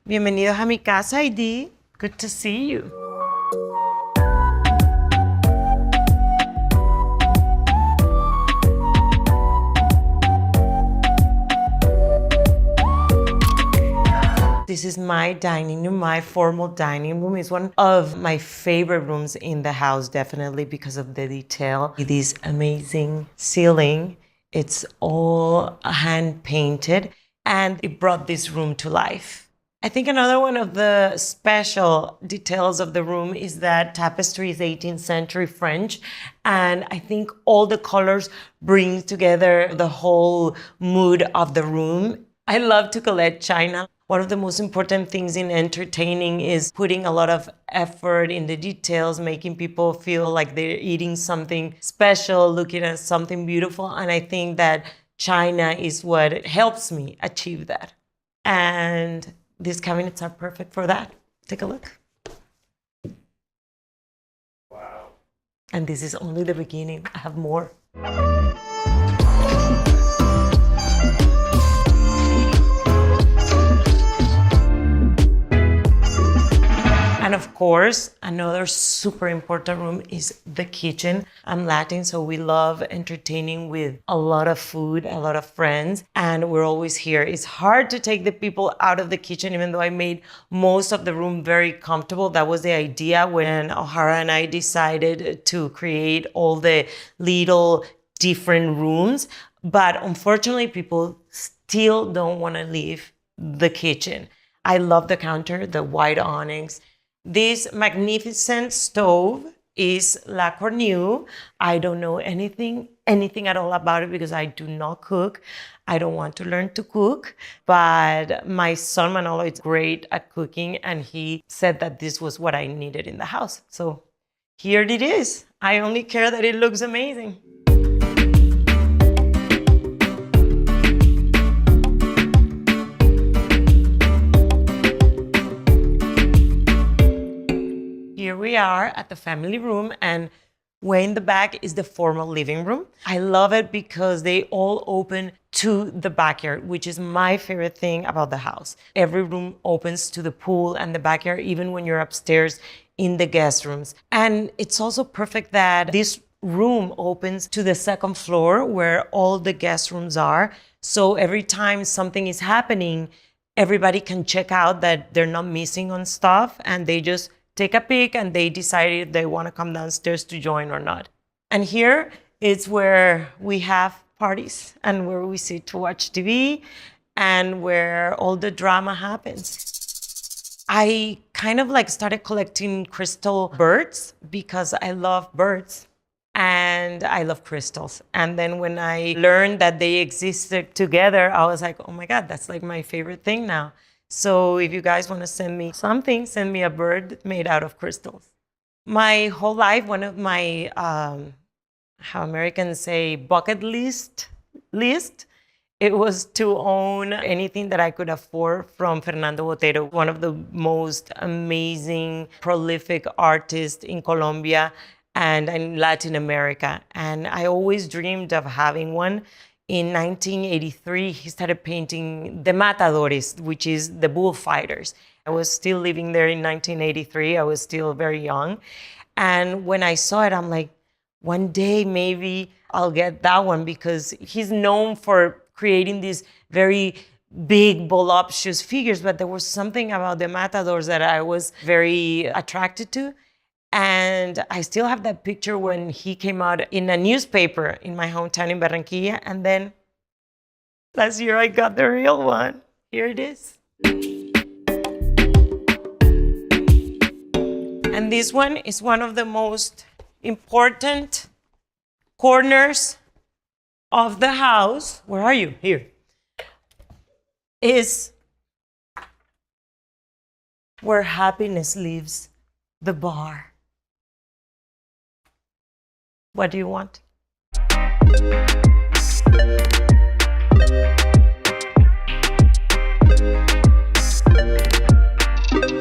Bienvenidos a mi casa, ID. Good to see you. This is my dining room, my formal dining room. It's one of my favorite rooms in the house, definitely because of the detail. This amazing ceiling, it's all hand painted, and it brought this room to life. I think another one of the special details of the room is that tapestry is 18th century French. And I think all the colors bring together the whole mood of the room. I love to collect china. One of the most important things in entertaining is putting a lot of effort in the details, making people feel like they're eating something special, looking at something beautiful. And I think that china is what helps me achieve that. And these cabinets are perfect for that. Take a look. Wow. And this is only the beginning. I have more. And of course, another super important room is the kitchen. I'm Latin, so we love entertaining with a lot of food, a lot of friends, and we're always here. It's hard to take the people out of the kitchen, even though I made most of the room very comfortable. That was the idea when O'Hara and I decided to create all the little different rooms. But unfortunately, people still don't want to leave the kitchen. I love the counter, the white onyx. This magnificent stove is La Cornue. I don't know anything at all about it because I do not cook. I don't want to learn to cook, but my son Manolo is great at cooking and he said that this was what I needed in the house. So here it is. I only care that it looks amazing. Here we are at the family room, and way in the back is the formal living room. I love it because they all open to the backyard, which is my favorite thing about the house. Every room opens to the pool and the backyard, even when you're upstairs in the guest rooms. And it's also perfect that this room opens to the second floor where all the guest rooms are. So every time something is happening, everybody can check out that they're not missing on stuff, and they just take a peek and they decide if they want to come downstairs to join or not. And here is where we have parties and where we sit to watch TV and where all the drama happens. I kind of like started collecting crystal birds because I love birds and I love crystals. And then when I learned that they existed together, I was like, oh my God, that's like my favorite thing now. So if you guys want to send me something, send me a bird made out of crystals. My whole life, one of my, how Americans say, bucket list, it was to own anything that I could afford from Fernando Botero, one of the most amazing, prolific artists in Colombia and in Latin America. And I always dreamed of having one. In 1983, he started painting the matadores, which is the bullfighters. I was still living there in 1983. I was still very young. And when I saw it, I'm like, one day maybe I'll get that one because he's known for creating these very big, voluptuous figures, but there was something about the matadors that I was very attracted to. And I still have that picture when he came out in a newspaper in my hometown in Barranquilla. And then last year I got the real one. Here it is. And this one is one of the most important corners of the house. Where are you? Here. Is where happiness lives, the bar. What do you want?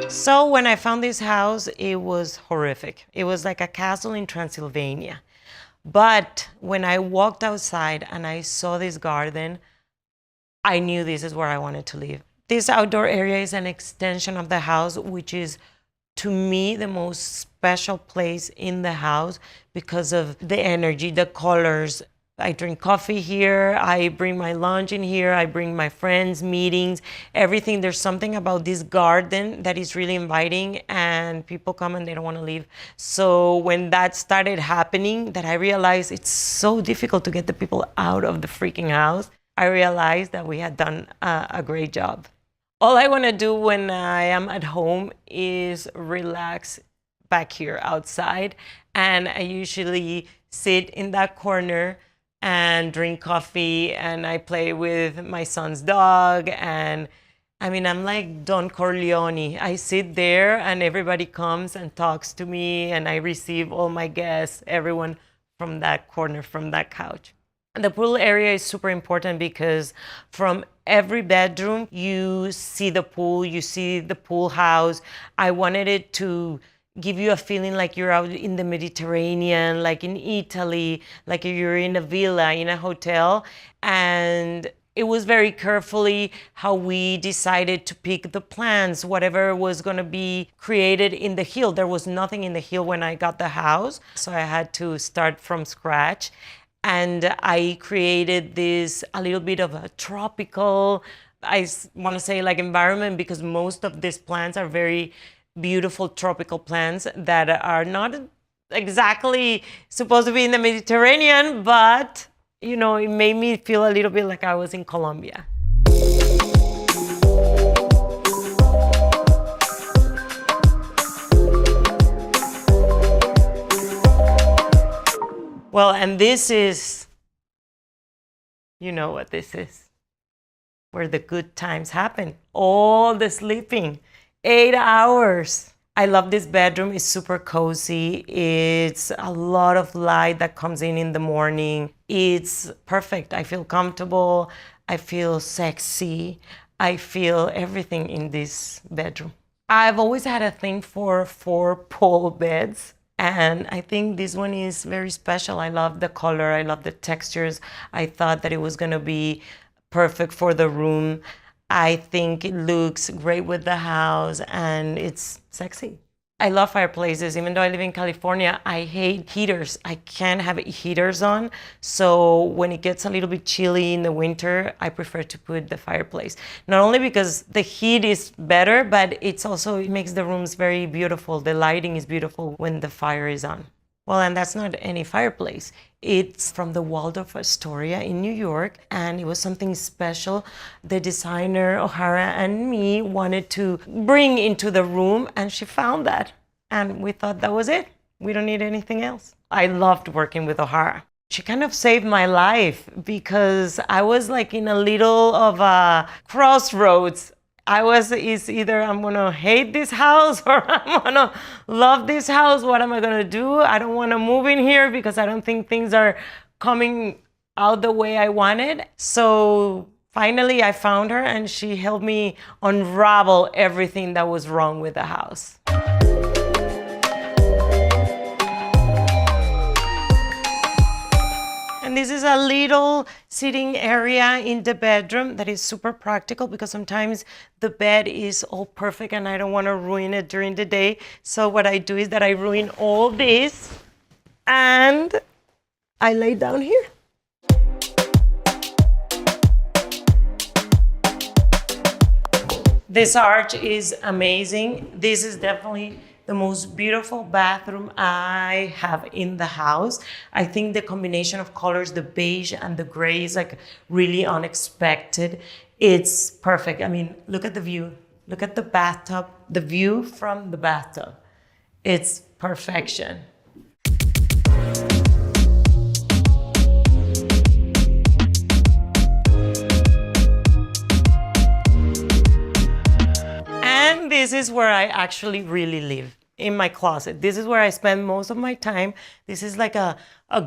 So when I found this house, it was horrific. It was like a castle in Transylvania. But when I walked outside and I saw this garden, I knew this is where I wanted to live. This outdoor area is an extension of the house, which is, to me, the most special place in the house because of the energy, the colors. I drink coffee here, I bring my lunch in here, I bring my friends, meetings, everything. There's something about this garden that is really inviting, and people come and they don't want to leave. So when that started happening, that I realized it's so difficult to get the people out of the freaking house, I realized that we had done a great job. All I want to do when I am at home is relax back here outside, and I usually sit in that corner and drink coffee, and I play with my son's dog. And I mean, I'm like Don Corleone. I sit there and everybody comes and talks to me, and I receive all my guests, everyone from that corner, from that couch. And the pool area is super important because from every bedroom, you see the pool, you see the pool house. I wanted it to give you a feeling like you're out in the Mediterranean, like in Italy, like you're in a villa, in a hotel. And it was very carefully how we decided to pick the plants, whatever was going to be created in the hill. There was nothing in the hill when I got the house, so I had to start from scratch. And I created this a little bit of a tropical, I want to say like environment, because most of these plants are very beautiful tropical plants that are not exactly supposed to be in the Mediterranean, but you know, it made me feel a little bit like I was in Colombia. Well, and this is, you know what this is, where the good times happen. All the sleeping. 8 hours. I love this bedroom. It's super cozy. It's a lot of light that comes in the morning. It's perfect. I feel comfortable. I feel sexy. I feel everything in this bedroom. I've always had a thing for 4-pole beds, and I think this one is very special. I love the color. I love the textures. I thought that it was going to be perfect for the room. I think it looks great with the house, and it's sexy. I love fireplaces. Even though I live in California, I hate heaters. I can't have heaters on. So when it gets a little bit chilly in the winter, I prefer to put the fireplace. Not only because the heat is better, but it makes the rooms very beautiful. The lighting is beautiful when the fire is on. Well, and that's not any fireplace. It's from the Waldorf Astoria in New York, and it was something special. The designer, O'Hara, and me wanted to bring into the room, and she found that. And we thought that was it. We don't need anything else. I loved working with O'Hara. She kind of saved my life because I was like in a little of a crossroads. It's either I'm gonna hate this house or I'm gonna love this house. What am I gonna do? I don't wanna move in here because I don't think things are coming out the way I wanted. So finally I found her, and she helped me unravel everything that was wrong with the house. And this is a little sitting area in the bedroom that is super practical because sometimes the bed is all perfect and I don't want to ruin it during the day. So what I do is that I ruin all this and I lay down here. This arch is amazing. This is definitely the most beautiful bathroom I have in the house. I think the combination of colors, the beige and the gray, is like really unexpected. It's perfect. I mean, look at the view. Look at the bathtub, the view from the bathtub. It's perfection. And this is where I actually really live, in my closet. This is where I spend most of my time. This is like a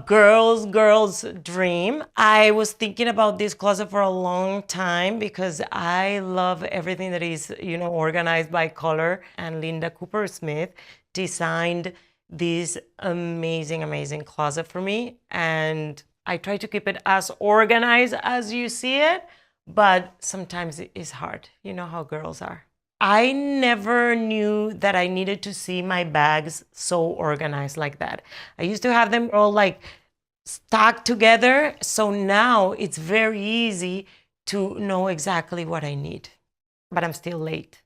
girl's dream. I was thinking about this closet for a long time because I love everything that is, organized by color. And Linda Cooper Smith designed this amazing closet for me. And I try to keep it as organized as you see it, but sometimes it is hard. You know how girls are. I never knew that I needed to see my bags so organized like that. I used to have them all like stacked together. So now it's very easy to know exactly what I need, but I'm still late.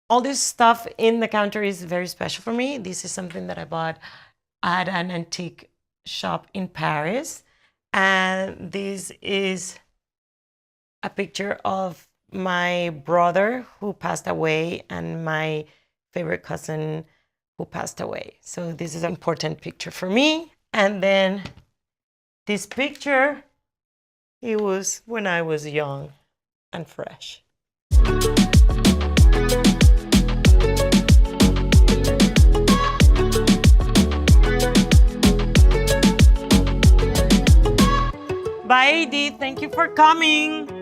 All this stuff in the counter is very special for me. This is something that I bought at an antique shop in Paris. And this is a picture of my brother who passed away and my favorite cousin who passed away. So this is an important picture for me. And then this picture, it was when I was young and fresh. Bye, Edith. Thank you for coming.